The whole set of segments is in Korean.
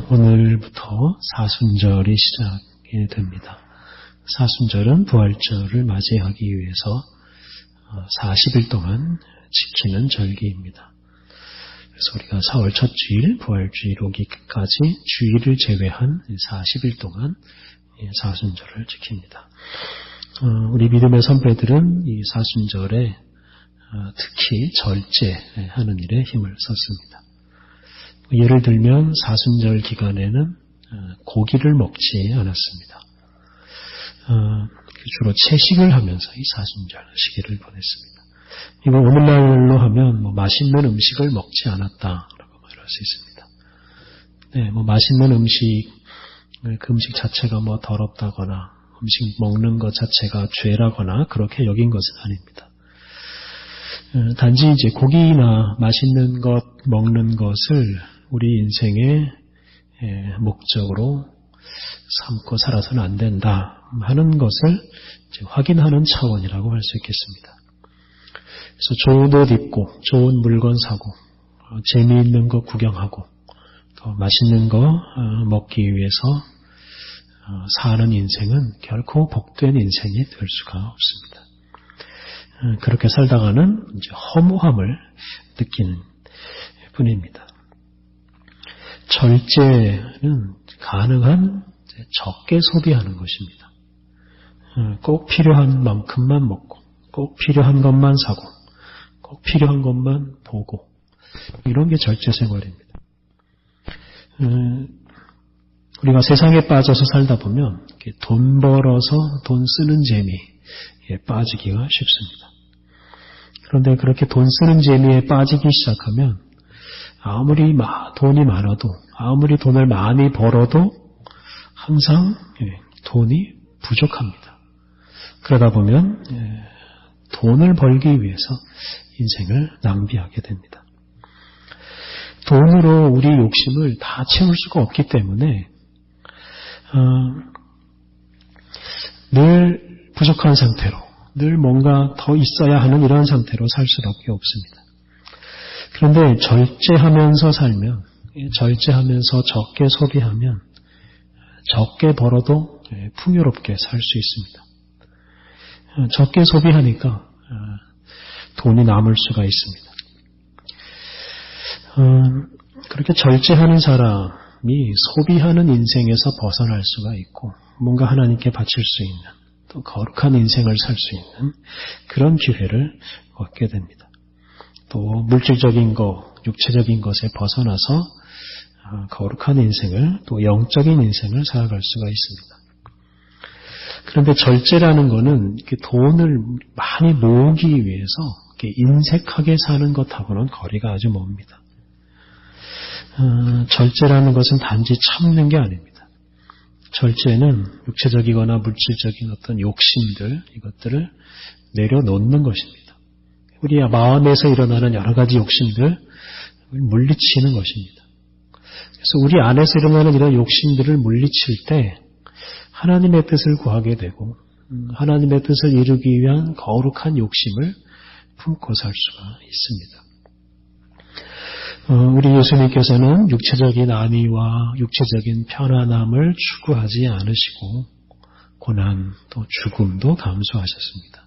오늘부터 사순절이 시작이 됩니다. 사순절은 부활절을 맞이하기 위해서 40일 동안 지키는 절기입니다. 그래서 우리가 4월 첫 주일, 부활주일 오기까지 주일을 제외한 40일 동안 사순절을 지킵니다. 우리 믿음의 선배들은 이 사순절에 특히 절제하는 일에 힘을 썼습니다. 예를 들면 사순절 기간에는 고기를 먹지 않았습니다. 주로 채식을 하면서 이 사순절 시기를 보냈습니다. 이거 오늘날로 하면 맛있는 음식을 먹지 않았다라고 말할 수 있습니다. 네, 맛있는 음식, 그 음식 자체가 더럽다거나 음식 먹는 것 자체가 죄라거나 그렇게 여긴 것은 아닙니다. 단지 이제 고기나 맛있는 것 먹는 것을 우리 인생의 목적으로 삼고 살아서는 안 된다 하는 것을 이제 확인하는 차원이라고 할 수 있겠습니다. 그래서 좋은 옷 입고 좋은 물건 사고 재미있는 거 구경하고 더 맛있는 거 먹기 위해서 사는 인생은 결코 복된 인생이 될 수가 없습니다. 그렇게 살다가는 이제 허무함을 느끼는 뿐입니다. 절제는 가능한 적게 소비하는 것입니다. 꼭 필요한 만큼만 먹고 꼭 필요한 것만 사고 꼭 필요한 것만 보고 이런 게 절제 생활입니다. 우리가 세상에 빠져서 살다 보면 돈 벌어서 돈 쓰는 재미에 빠지기가 쉽습니다. 그런데 그렇게 돈 쓰는 재미에 빠지기 시작하면 아무리 돈이 많아도 아무리 돈을 많이 벌어도 항상 돈이 부족합니다. 그러다 보면 돈을 벌기 위해서 인생을 낭비하게 됩니다. 돈으로 우리 욕심을 다 채울 수가 없기 때문에 늘 부족한 상태로 늘 뭔가 더 있어야 하는 이런 상태로 살 수밖에 없습니다. 그런데 절제하면서 살면 절제하면서 적게 소비하면 적게 벌어도 풍요롭게 살 수 있습니다. 적게 소비하니까 돈이 남을 수가 있습니다. 그렇게 절제하는 사람이 소비하는 인생에서 벗어날 수가 있고 뭔가 하나님께 바칠 수 있는 또 거룩한 인생을 살 수 있는 그런 기회를 얻게 됩니다. 또 물질적인 것, 육체적인 것에 벗어나서 거룩한 인생을 또 영적인 인생을 살아갈 수가 있습니다. 그런데 절제라는 것은 돈을 많이 모으기 위해서 인색하게 사는 것하고는 거리가 아주 멉니다. 절제라는 것은 단지 참는 게 아닙니다. 절제는 육체적이거나 물질적인 어떤 욕심들, 이것들을 내려놓는 것입니다. 우리 마음에서 일어나는 여러 가지 욕심들 물리치는 것입니다. 그래서 우리 안에서 일어나는 이런 욕심들을 물리칠 때 하나님의 뜻을 구하게 되고 하나님의 뜻을 이루기 위한 거룩한 욕심을 품고 살 수가 있습니다. 우리 예수님께서는 육체적인 안위와 육체적인 편안함을 추구하지 않으시고 고난 또 죽음도 감수하셨습니다.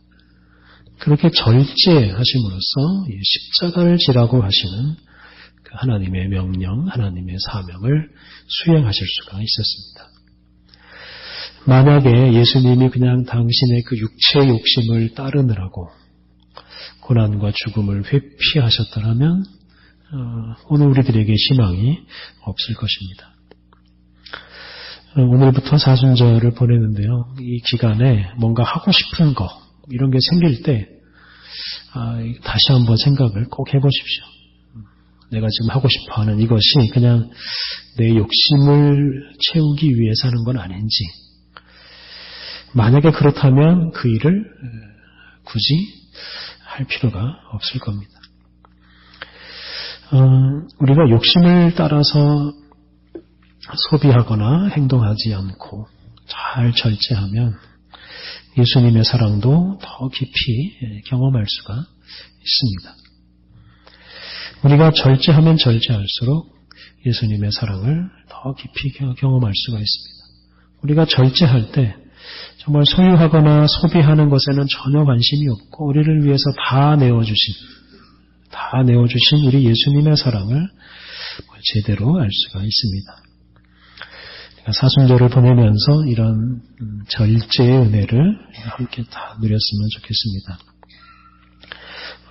그렇게 절제하심으로써 십자가를 지라고 하시는 하나님의 명령, 하나님의 사명을 수행하실 수가 있었습니다. 만약에 예수님이 그냥 당신의 그 육체의 욕심을 따르느라고 고난과 죽음을 회피하셨더라면 오늘 우리들에게 희망이 없을 것입니다. 오늘부터 사순절을 보내는데요. 이 기간에 뭔가 하고 싶은 거 이런 게 생길 때 다시 한번 생각을 꼭 해보십시오. 내가 지금 하고 싶어하는 이것이 그냥 내 욕심을 채우기 위해서 하는 건 아닌지 만약에 그렇다면 그 일을 굳이 할 필요가 없을 겁니다. 우리가 욕심을 따라서 소비하거나 행동하지 않고 잘 절제하면 예수님의 사랑도 더 깊이 경험할 수가 있습니다. 우리가 절제하면 절제할수록 예수님의 사랑을 더 깊이 경험할 수가 있습니다. 우리가 절제할 때 정말 소유하거나 소비하는 것에는 전혀 관심이 없고 우리를 위해서 다 내어주신 우리 예수님의 사랑을 제대로 알 수가 있습니다. 사순절을 보내면서 이런 절제의 은혜를 함께 다 누렸으면 좋겠습니다.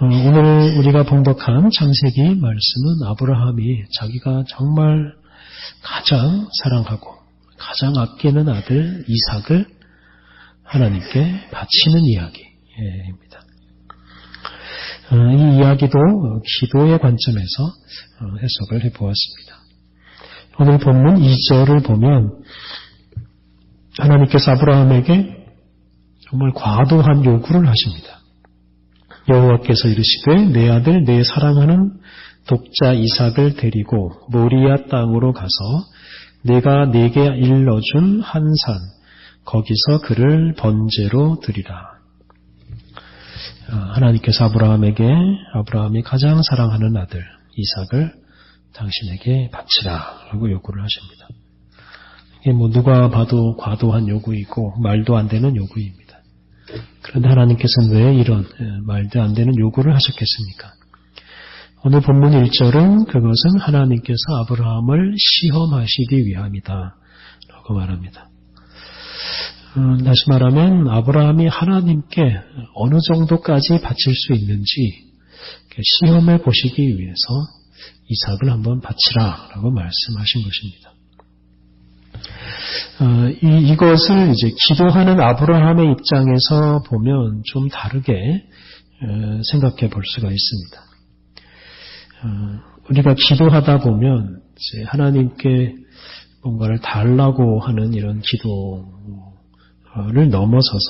오늘 우리가 봉독한 창세기 말씀은 아브라함이 자기가 정말 가장 사랑하고 가장 아끼는 아들 이삭을 하나님께 바치는 이야기입니다. 이 이야기도 기도의 관점에서 해석을 해보았습니다. 오늘 본문 2절을 보면 하나님께서 아브라함에게 정말 과도한 요구를 하십니다. 여호와께서 이르시되 내 아들 내 사랑하는 독자 이삭을 데리고 모리아 땅으로 가서 내가 네게 일러준 한 산 거기서 그를 번제로 드리라. 하나님께서 아브라함이 가장 사랑하는 아들 이삭을 당신에게 바치라 라고 요구를 하십니다. 이게 누가 봐도 과도한 요구이고 말도 안 되는 요구입니다. 그런데 하나님께서는 왜 이런 말도 안 되는 요구를 하셨겠습니까? 오늘 본문 1절은 그것은 하나님께서 아브라함을 시험하시기 위함이다 라고 말합니다. 다시 말하면 아브라함이 하나님께 어느 정도까지 바칠 수 있는지 시험해 보시기 위해서 이삭을 한번 바치라 라고 말씀하신 것입니다. 이것을 이제 기도하는 아브라함의 입장에서 보면 좀 다르게 생각해 볼 수가 있습니다. 우리가 기도하다 보면 이제 하나님께 뭔가를 달라고 하는 이런 기도를 넘어서서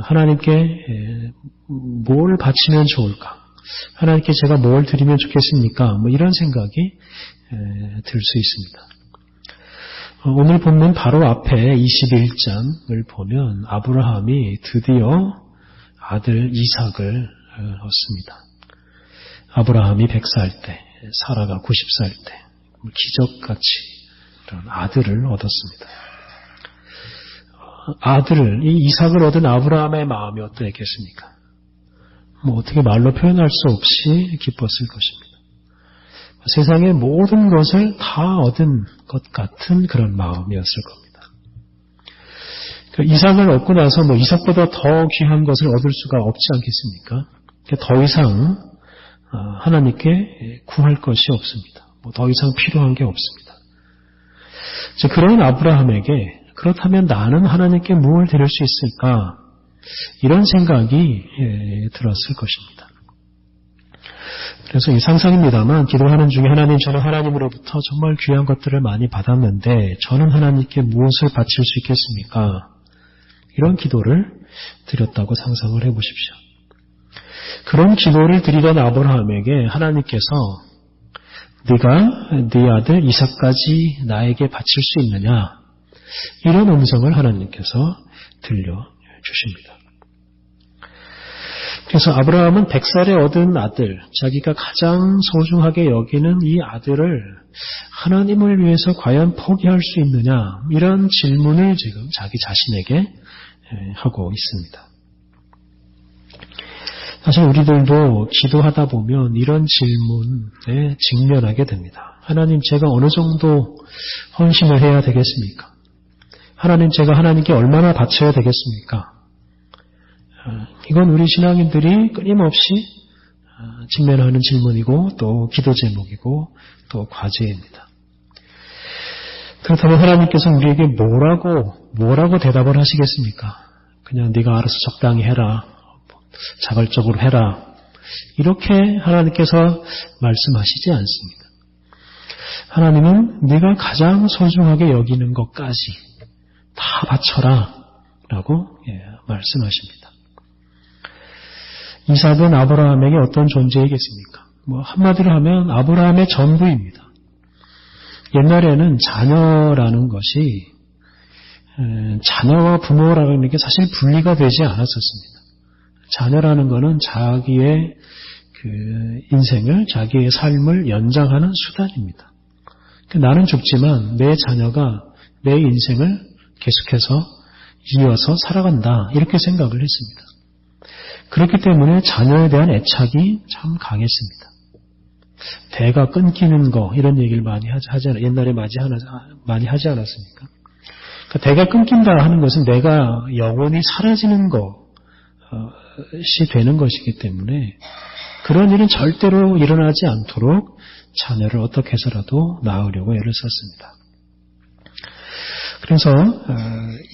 하나님께 뭘 바치면 좋을까? 하나님께 제가 뭘 드리면 좋겠습니까? 이런 생각이 들 수 있습니다. 오늘 본문 바로 앞에 21장을 보면 아브라함이 드디어 아들 이삭을 얻습니다. 아브라함이 100살 때, 사라가 90살 때 기적같이 이런 아들을 얻었습니다. 이 이삭을 얻은 아브라함의 마음이 어떠했겠습니까? 어떻게 말로 표현할 수 없이 기뻤을 것입니다. 세상의 모든 것을 다 얻은 것 같은 그런 마음이었을 겁니다. 이삭을 얻고 나서 이삭보다 더 귀한 것을 얻을 수가 없지 않겠습니까? 더 이상 하나님께 구할 것이 없습니다. 더 이상 필요한 게 없습니다. 그런 아브라함에게 그렇다면 나는 하나님께 무엇을 드릴 수 있을까? 이런 생각이 들었을 것입니다. 그래서 이 상상입니다만 기도하는 중에 하나님 저는 하나님으로부터 정말 귀한 것들을 많이 받았는데 저는 하나님께 무엇을 바칠 수 있겠습니까? 이런 기도를 드렸다고 상상을 해보십시오. 그런 기도를 드리던 아브라함에게 하나님께서 네가 네 아들 이삭까지 나에게 바칠 수 있느냐? 이런 음성을 하나님께서 들려주십니다. 그래서 아브라함은 100살에 얻은 아들, 자기가 가장 소중하게 여기는 이 아들을 하나님을 위해서 과연 포기할 수 있느냐? 이런 질문을 지금 자기 자신에게 하고 있습니다. 사실 우리들도 기도하다 보면 이런 질문에 직면하게 됩니다. 하나님, 제가 어느 정도 헌신을 해야 되겠습니까? 하나님, 제가 하나님께 얼마나 바쳐야 되겠습니까? 이건 우리 신앙인들이 끊임없이 직면하는 질문이고 또 기도 제목이고 또 과제입니다. 그렇다면 하나님께서 우리에게 뭐라고 대답을 하시겠습니까? 그냥 네가 알아서 적당히 해라, 자발적으로 해라, 이렇게 하나님께서 말씀하시지 않습니다. 하나님은 네가 가장 소중하게 여기는 것까지 다 바쳐라 라고 말씀하십니다. 이삭은 아브라함에게 어떤 존재이겠습니까? 한마디로 하면 아브라함의 전부입니다. 옛날에는 자녀라는 것이 자녀와 부모라는 게 사실 분리가 되지 않았었습니다. 자녀라는 것은 자기의 인생을, 자기의 삶을 연장하는 수단입니다. 나는 죽지만 내 자녀가 내 인생을 계속해서 이어서 살아간다. 이렇게 생각을 했습니다. 그렇기 때문에 자녀에 대한 애착이 참 강했습니다. 대가 끊기는 거 이런 얘기를 많이 옛날에 많이 하지 않았습니까? 그러니까 대가 끊긴다 하는 것은 내가 영원히 사라지는 것이 되는 것이기 때문에 그런 일은 절대로 일어나지 않도록 자녀를 어떻게 해서라도 낳으려고 애를 썼습니다. 그래서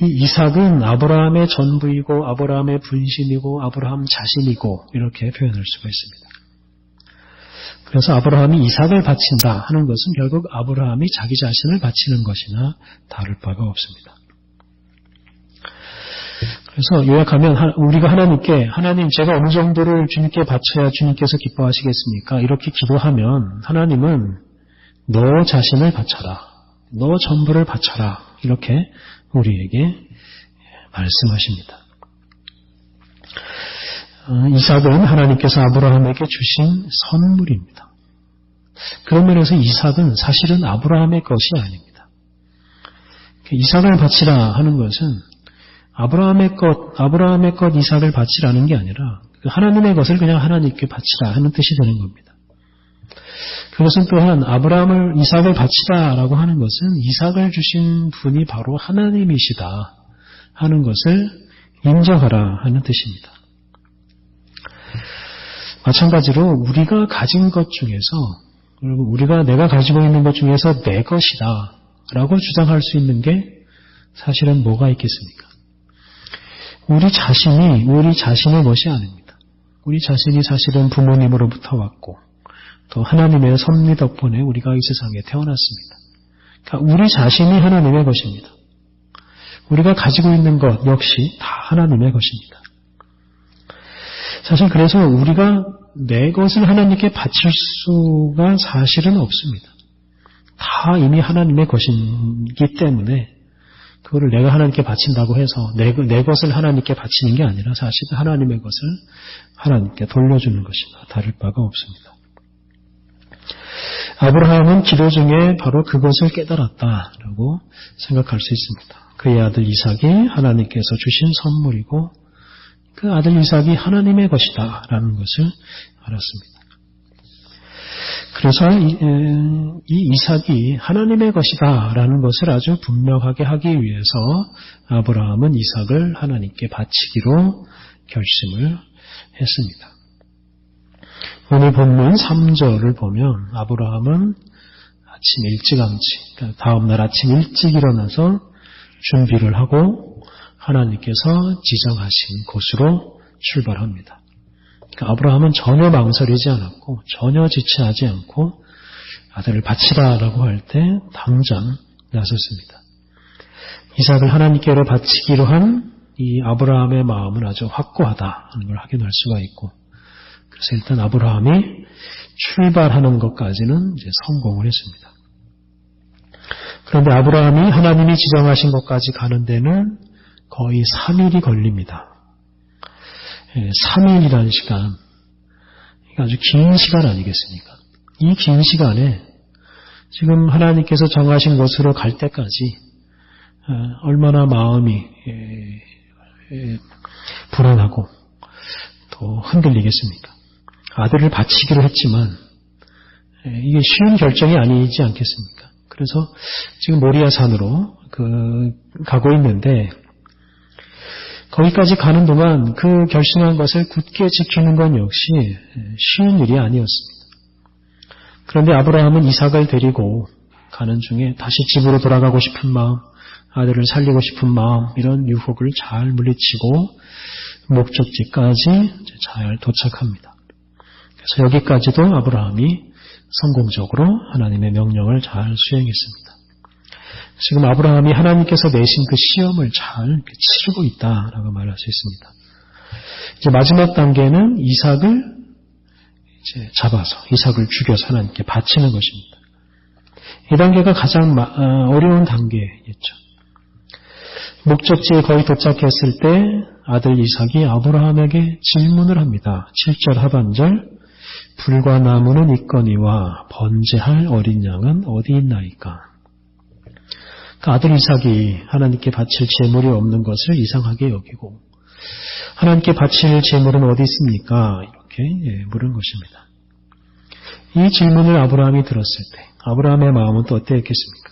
이 이삭은 아브라함의 전부이고 아브라함의 분신이고 아브라함 자신이고 이렇게 표현할 수가 있습니다. 그래서 아브라함이 이삭을 바친다 하는 것은 결국 아브라함이 자기 자신을 바치는 것이나 다를 바가 없습니다. 그래서 요약하면 우리가 하나님께 하나님 제가 어느 정도를 주님께 바쳐야 주님께서 기뻐하시겠습니까? 이렇게 기도하면 하나님은 너 자신을 바쳐라. 너 전부를 바쳐라. 이렇게 우리에게 말씀하십니다. 이삭은 하나님께서 아브라함에게 주신 선물입니다. 그런 면에서 이삭은 사실은 아브라함의 것이 아닙니다. 이삭을 바치라 하는 것은 아브라함의 것 이삭을 바치라는 게 아니라 하나님의 것을 그냥 하나님께 바치라 하는 뜻이 되는 겁니다. 그것은 또한 이삭을 바치라라고 하는 것은 이삭을 주신 분이 바로 하나님이시다 하는 것을 인정하라 하는 뜻입니다. 마찬가지로 우리가 가진 것 중에서 그리고 내가 가지고 있는 것 중에서 내 것이다 라고 주장할 수 있는 게 사실은 뭐가 있겠습니까? 우리 자신의 것이 아닙니다. 우리 자신이 사실은 부모님으로부터 왔고 또 하나님의 섭리 덕분에 우리가 이 세상에 태어났습니다. 그러니까 우리 자신이 하나님의 것입니다. 우리가 가지고 있는 것 역시 다 하나님의 것입니다. 사실 그래서 우리가 내 것을 하나님께 바칠 수가 사실은 없습니다. 다 이미 하나님의 것이기 때문에 그거를 내가 하나님께 바친다고 해서 내 것을 하나님께 바치는 게 아니라 사실 하나님의 것을 하나님께 돌려주는 것이나 다를 바가 없습니다. 아브라함은 기도 중에 바로 그것을 깨달았다라고 생각할 수 있습니다. 그의 아들 이삭이 하나님께서 주신 선물이고 그 아들 이삭이 하나님의 것이다 라는 것을 알았습니다. 그래서 이 이삭이 하나님의 것이다 라는 것을 아주 분명하게 하기 위해서 아브라함은 이삭을 하나님께 바치기로 결심을 했습니다. 오늘 본문 3절을 보면 아브라함은 아침 일찌감치 다음날 아침 일찍 일어나서 준비를 하고 하나님께서 지정하신 곳으로 출발합니다. 그러니까 아브라함은 전혀 망설이지 않았고 전혀 지체하지 않고 아들을 바치라라고 할 때 당장 나섰습니다. 이삭을 하나님께로 바치기로 한 이 아브라함의 마음은 아주 확고하다는 걸 확인할 수가 있고 그래서 일단 아브라함이 출발하는 것까지는 이제 성공을 했습니다. 그런데 아브라함이 하나님이 지정하신 것까지 가는 데는 거의 3일이 걸립니다. 3일이라는 시간, 아주 긴 시간 아니겠습니까? 이 긴 시간에 지금 하나님께서 정하신 곳으로 갈 때까지 얼마나 마음이 불안하고 또 흔들리겠습니까? 아들을 바치기로 했지만 이게 쉬운 결정이 아니지 않겠습니까? 그래서 지금 모리아 산으로 가고 있는데 거기까지 가는 동안 그 결심한 것을 굳게 지키는 건 역시 쉬운 일이 아니었습니다. 그런데 아브라함은 이삭을 데리고 가는 중에 다시 집으로 돌아가고 싶은 마음, 아들을 살리고 싶은 마음 이런 유혹을 잘 물리치고 목적지까지 잘 도착합니다. 그래서 여기까지도 아브라함이 성공적으로 하나님의 명령을 잘 수행했습니다. 지금 아브라함이 하나님께서 내신 그 시험을 잘 치르고 있다라고 말할 수 있습니다. 이제 마지막 단계는 이삭을 이제 잡아서 이삭을 죽여서 하나님께 바치는 것입니다. 이 단계가 가장 어려운 단계였죠. 목적지에 거의 도착했을 때 아들 이삭이 아브라함에게 질문을 합니다. 7절 하반절 불과 나무는 있거니와 번제할 어린 양은 어디 있나이까. 그 아들 이삭이 하나님께 바칠 제물이 없는 것을 이상하게 여기고 하나님께 바칠 제물은 어디 있습니까? 이렇게 물은 것입니다. 이 질문을 아브라함이 들었을 때 아브라함의 마음은 또 어땠겠습니까?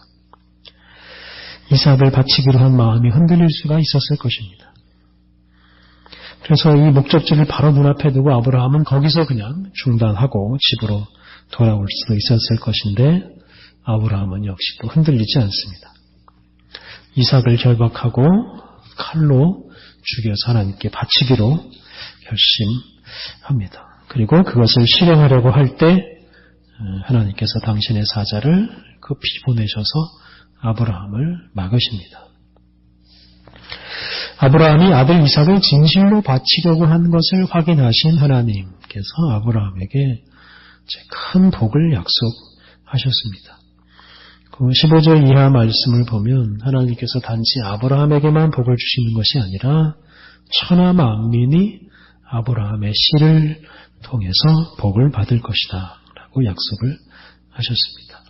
이삭을 바치기로 한 마음이 흔들릴 수가 있었을 것입니다. 그래서 이 목적지를 바로 눈앞에 두고 아브라함은 거기서 그냥 중단하고 집으로 돌아올 수도 있었을 것인데 아브라함은 역시 또 흔들리지 않습니다. 이삭을 결박하고 칼로 죽여서 하나님께 바치기로 결심합니다. 그리고 그것을 실행하려고 할 때 하나님께서 당신의 사자를 급히 보내셔서 아브라함을 막으십니다. 아브라함이 아들 이삭을 진실로 바치려고 한 것을 확인하신 하나님께서 아브라함에게 큰 복을 약속하셨습니다. 그 15절 이하 말씀을 보면 하나님께서 단지 아브라함에게만 복을 주시는 것이 아니라 천하 만민이 아브라함의 씨를 통해서 복을 받을 것이다 라고 약속을 하셨습니다.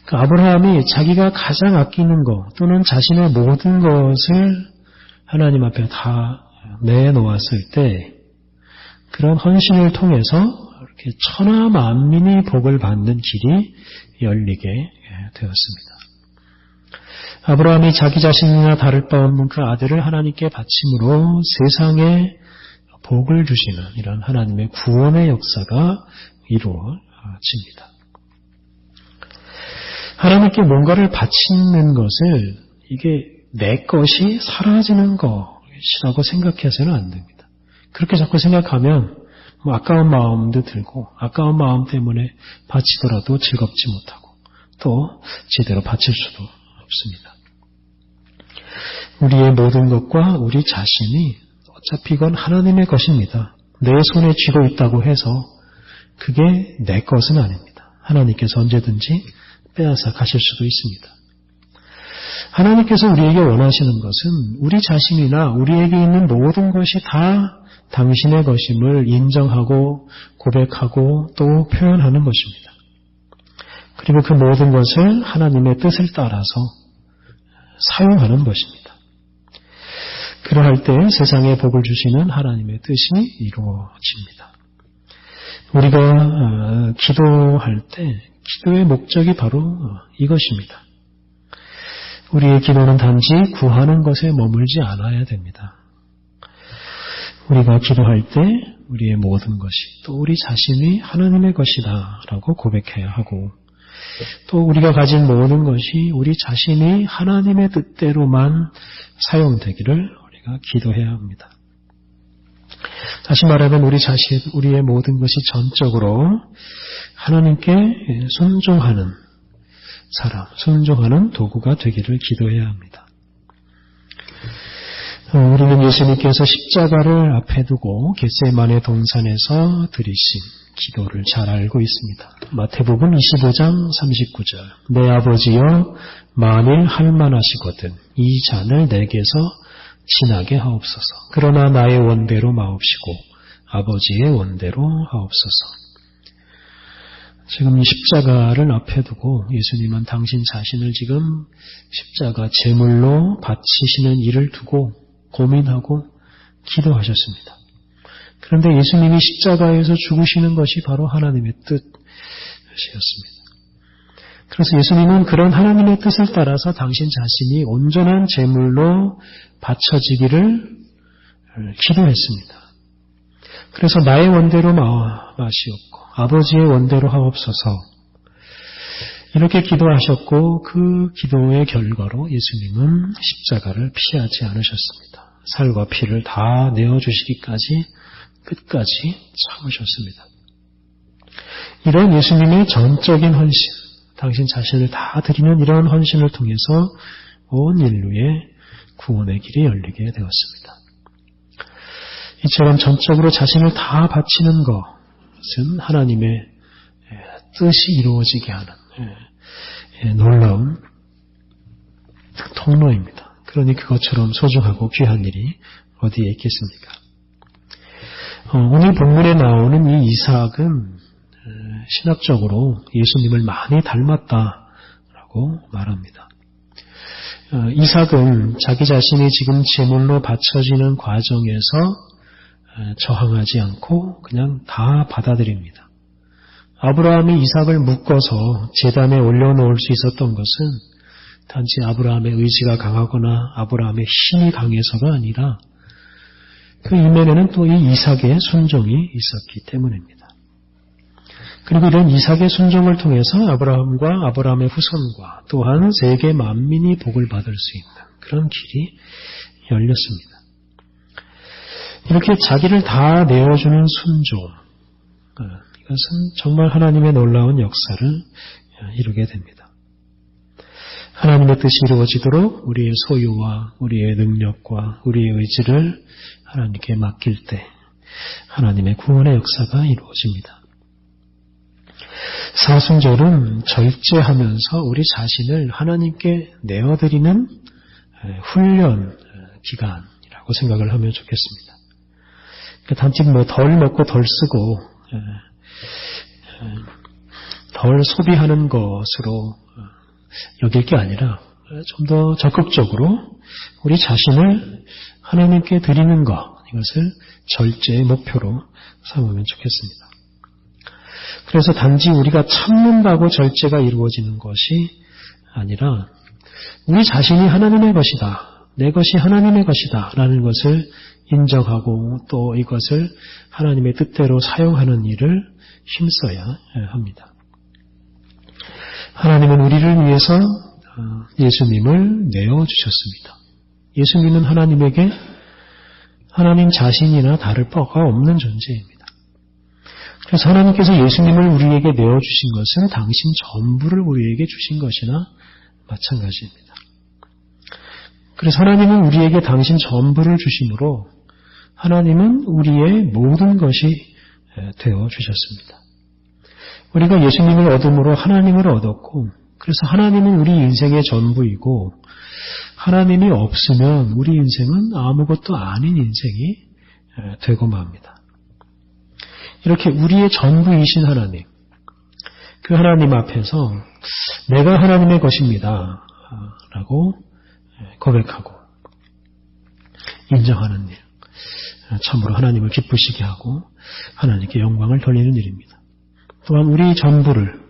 그 아브라함이 자기가 가장 아끼는 것 또는 자신의 모든 것을 하나님 앞에 다 내놓았을 때 그런 헌신을 통해서 이렇게 천하 만민이 복을 받는 길이 열리게 되었습니다. 아브라함이 자기 자신이나 다를 바 없는 그 아들을 하나님께 바침으로 세상에 복을 주시는 이런 하나님의 구원의 역사가 이루어집니다. 하나님께 뭔가를 바치는 것을 이게 내 것이 사라지는 것이라고 생각해서는 안 됩니다. 그렇게 자꾸 생각하면 아까운 마음도 들고 아까운 마음 때문에 바치더라도 즐겁지 못하고 또 제대로 바칠 수도 없습니다. 우리의 모든 것과 우리 자신이 어차피 이건 하나님의 것입니다. 내 손에 쥐고 있다고 해서 그게 내 것은 아닙니다. 하나님께서 언제든지 빼앗아 가실 수도 있습니다. 하나님께서 우리에게 원하시는 것은 우리 자신이나 우리에게 있는 모든 것이 다 당신의 것임을 인정하고 고백하고 또 표현하는 것입니다. 그리고 그 모든 것을 하나님의 뜻을 따라서 사용하는 것입니다. 그러할 때 세상에 복을 주시는 하나님의 뜻이 이루어집니다. 우리가 기도할 때 기도의 목적이 바로 이것입니다. 우리의 기도는 단지 구하는 것에 머물지 않아야 됩니다. 우리가 기도할 때 우리의 모든 것이 또 우리 자신이 하나님의 것이다 라고 고백해야 하고 또 우리가 가진 모든 것이 우리 자신이 하나님의 뜻대로만 사용되기를 우리가 기도해야 합니다. 다시 말하면 우리 자신, 우리의 모든 것이 전적으로 하나님께 순종하는 사람, 순종하는 도구가 되기를 기도해야 합니다. 우리는 예수님께서 십자가를 앞에 두고 겟세마네 동산에서 드리신 기도를 잘 알고 있습니다. 마태복음 25장 39절 내 아버지여 만일 할만하시거든 이 잔을 내게서 지나게 하옵소서. 그러나 나의 원대로 마옵시고 아버지의 원대로 하옵소서. 지금 이 십자가를 앞에 두고 예수님은 당신 자신을 지금 십자가 제물로 바치시는 일을 두고 고민하고 기도하셨습니다. 그런데 예수님이 십자가에서 죽으시는 것이 바로 하나님의 뜻이었습니다. 그래서 예수님은 그런 하나님의 뜻을 따라서 당신 자신이 온전한 제물로 바쳐지기를 기도했습니다. 그래서 나의 원대로 마시옵고 아버지의 원대로 하옵소서 이렇게 기도하셨고 그 기도의 결과로 예수님은 십자가를 피하지 않으셨습니다. 살과 피를 다 내어주시기까지 끝까지 참으셨습니다. 이런 예수님의 전적인 헌신, 당신 자신을 다 드리는 이런 헌신을 통해서 온 인류의 구원의 길이 열리게 되었습니다. 이처럼 전적으로 자신을 다 바치는 것은 하나님의 뜻이 이루어지게 하는 놀라운 통로입니다. 그러니 그것처럼 소중하고 귀한 일이 어디에 있겠습니까? 오늘 본문에 나오는 이 이삭은 신학적으로 예수님을 많이 닮았다라고 말합니다. 이삭은 자기 자신이 지금 제물로 바쳐지는 과정에서 저항하지 않고 그냥 다 받아들입니다. 아브라함이 이삭을 묶어서 제단에 올려놓을 수 있었던 것은 단지 아브라함의 의지가 강하거나 아브라함의 힘이 강해서가 아니라 그 이면에는 또 이 이삭의 순종이 있었기 때문입니다. 그리고 이런 이삭의 순종을 통해서 아브라함과 아브라함의 후손과 또한 세계 만민이 복을 받을 수 있는 그런 길이 열렸습니다. 이렇게 자기를 다 내어주는 순종, 이것은 정말 하나님의 놀라운 역사를 이루게 됩니다. 하나님의 뜻이 이루어지도록 우리의 소유와 우리의 능력과 우리의 의지를 하나님께 맡길 때 하나님의 구원의 역사가 이루어집니다. 사순절은 절제하면서 우리 자신을 하나님께 내어드리는 훈련 기간이라고 생각을 하면 좋겠습니다. 단지 덜 먹고 덜 쓰고 덜 소비하는 것으로 여길 게 아니라 좀 더 적극적으로 우리 자신을 하나님께 드리는 것, 이것을 절제의 목표로 삼으면 좋겠습니다. 그래서 단지 우리가 참는다고 절제가 이루어지는 것이 아니라 우리 자신이 하나님의 것이다, 내 것이 하나님의 것이다 라는 것을 인정하고 또 이것을 하나님의 뜻대로 사용하는 일을 힘써야 합니다. 하나님은 우리를 위해서 예수님을 내어주셨습니다. 예수님은 하나님에게 하나님 자신이나 다를 바가 없는 존재입니다. 그래서 하나님께서 예수님을 우리에게 내어주신 것은 당신 전부를 우리에게 주신 것이나 마찬가지입니다. 그래서 하나님은 우리에게 당신 전부를 주심으로 하나님은 우리의 모든 것이 되어주셨습니다. 우리가 예수님을 얻음으로 하나님을 얻었고 그래서 하나님은 우리 인생의 전부이고 하나님이 없으면 우리 인생은 아무것도 아닌 인생이 되고 맙니다. 이렇게 우리의 전부이신 하나님, 그 하나님 앞에서 내가 하나님의 것입니다 라고 고백하고 인정하는 일, 참으로 하나님을 기쁘시게 하고 하나님께 영광을 돌리는 일입니다. 또한 우리 전부를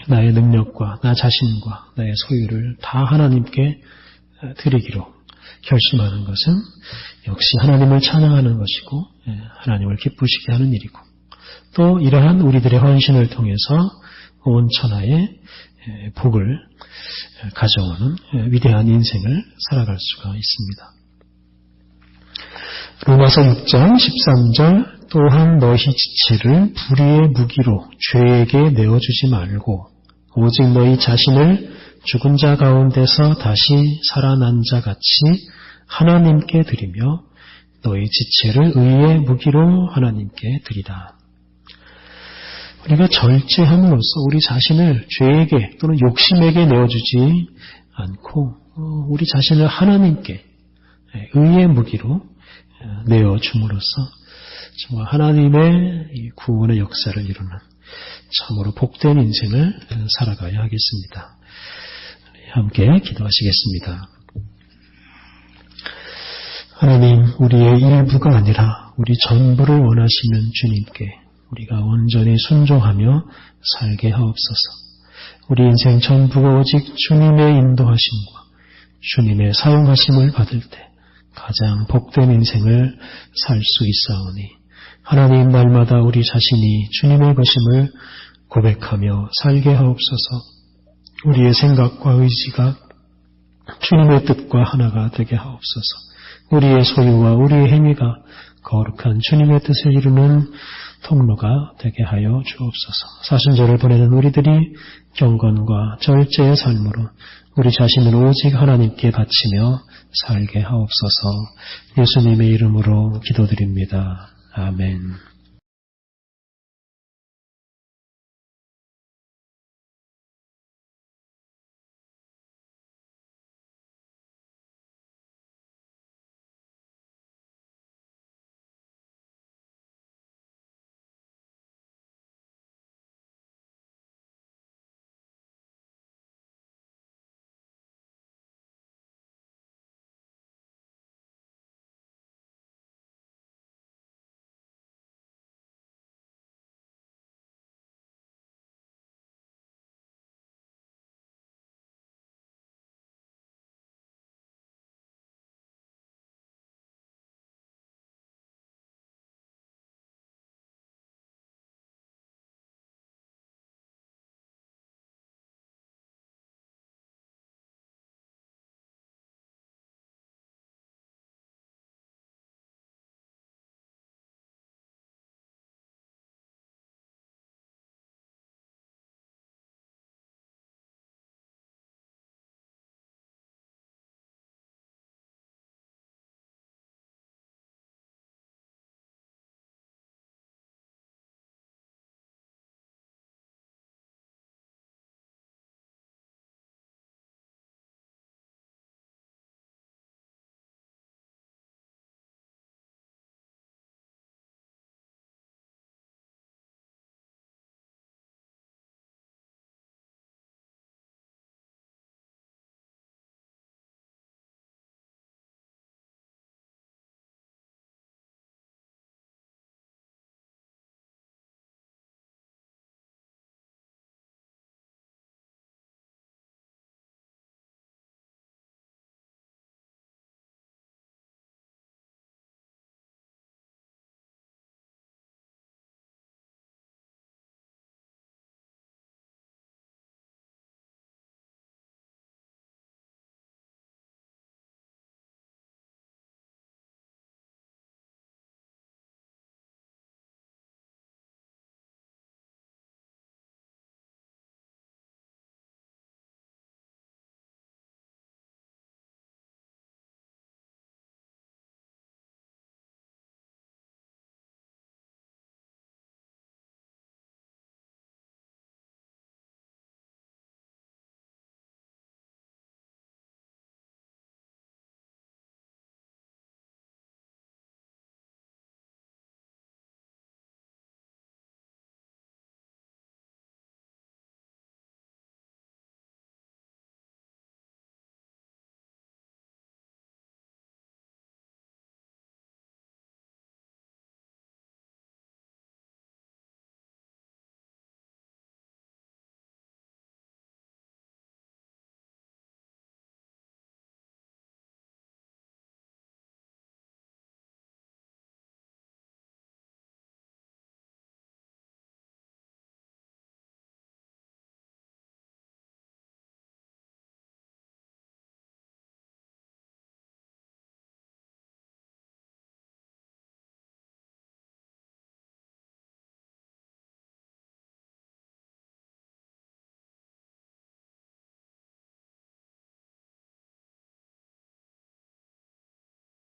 나의 능력과 나 자신과 나의 소유를 다 하나님께 드리기로 결심하는 것은 역시 하나님을 찬양하는 것이고 하나님을 기쁘시게 하는 일이고 또 이러한 우리들의 헌신을 통해서 온 천하에 복을 가져오는 위대한 인생을 살아갈 수가 있습니다. 로마서 6장 13절 또한 너희 지체를 불의의 무기로 죄에게 내어주지 말고 오직 너희 자신을 죽은 자 가운데서 다시 살아난 자 같이 하나님께 드리며 너희 지체를 의의 무기로 하나님께 드리라. 우리가 절제함으로써 우리 자신을 죄에게 또는 욕심에게 내어주지 않고 우리 자신을 하나님께 의의 무기로 내어줌으로써 정말 하나님의 이 구원의 역사를 이루는 참으로 복된 인생을 살아가야 하겠습니다. 함께 기도하시겠습니다. 하나님, 우리의 일부가 아니라 우리 전부를 원하시는 주님께 우리가 온전히 순종하며 살게 하옵소서. 우리 인생 전부가 오직 주님의 인도하심과 주님의 사용하심을 받을 때 가장 복된 인생을 살 수 있사오니 하나님 날마다 우리 자신이 주님의 것임을 고백하며 살게 하옵소서. 우리의 생각과 의지가 주님의 뜻과 하나가 되게 하옵소서. 우리의 소유와 우리의 행위가 거룩한 주님의 뜻을 이루는 통로가 되게 하여 주옵소서. 사순절을 보내는 우리들이 경건과 절제의 삶으로 우리 자신을 오직 하나님께 바치며 살게 하옵소서. 예수님의 이름으로 기도드립니다. 아멘.